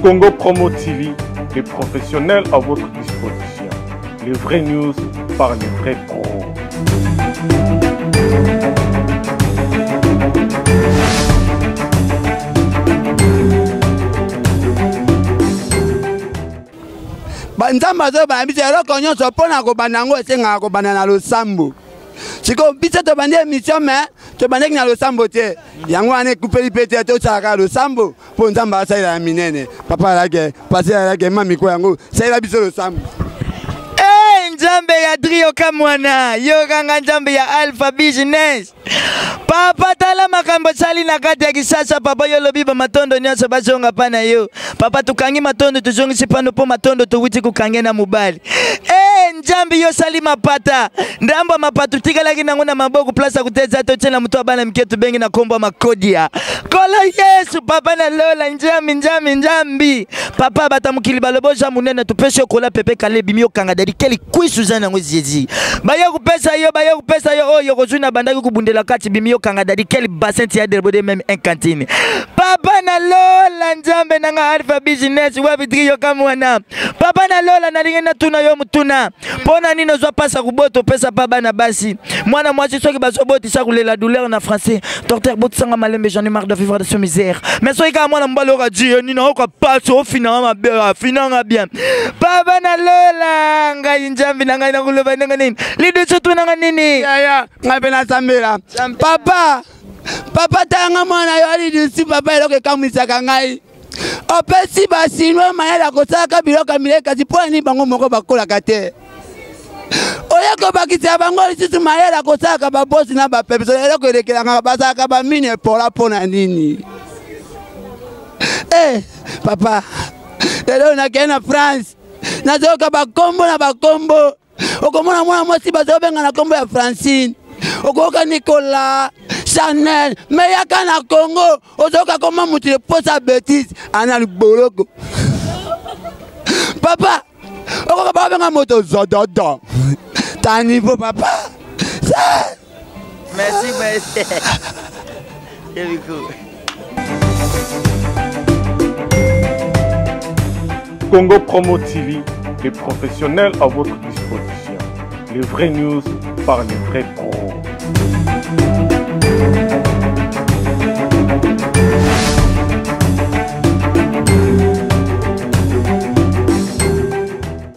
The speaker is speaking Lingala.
Congo Promo TV, les professionnels à votre disposition. Les vraies news par les vrais pros. Nzambe azobana biso eloko nyonso mpona kobanda yango esengaka kobanda na losambo. Siko biso tobandi émission mais tobandeki na losambo te. Yango wana ekupeli mpe te tosalaka losambo mpo Nzambe asalela ya minene. Papa alake pasi alake mamiko yango salela biso losambo. Nzambe ya Drio Kamwana, yokanga nzambe ya Alpha Business. Papa tala makambo sali na kati ya kisasa papa yo lobi ba matondo nyonso bazonga pana yo. Papa tukangi matondo tuzongi sipano po matondo tuwiti kukange na mubali. Nzambe yo sali mapata. Ndambo mapatu tikalaki nango na maboko plaza kuteza to tena mtu abana mketu bengi na kombo makodia. Kola Yesu papa na lola njambi. Papa batamukili baloboja munene tupeshe kola pepe kale bimio kanga dadi keli kwisu zana ngoziezi. Bayo kupesa yo oyo kozuna bandaki kubundela kati bimio kanga dadi keli basenti ya derbode même un cantine. Papa na lola nzambe nanga Alpha Business wapi Drio Kamwana. Papa na lola na tuna yo mutuna. Pona nino zwa pasa kuboto pesa pa bana basi. Mwana mwasi soki bazoboti sa kulela douleur na français. Docteur Botsanga Malembe j'en ai marre de vivre de ce misère. Mais soki ka mwana mbalo ka ji nino ko paso au finanga bien. Papa na lola ngai njambi na ngai na kuloba nanga nini. Lido sotu nanga nini. Ya ngai pena sambela. Papa tanga mwana yo ali si papa eloko ekamwisaka ngai. Opesi basinwe mayela kosaka biloka mileka zipoa ni bango moko bakolaka te. Oyeko bakisa bango lisusu mayela kosaka babosi na bapepe so eloko elekelanga basaka bamine pola pona nini. Papa lelo nakende na France nazoyoka bakombo na bakombo okomona mwana mwasi bazobenga na kombo ya Francine okoyoka Nicolas Chanel meyaka na Congo ozoyoka koma mutile posa bêtise ana liboloko. Papa okoka babenga moto zododo ta niveau papa. Merci merci. Congo Promo TV, les professionnels à votre disposition. Les vraies news par les vrais pros.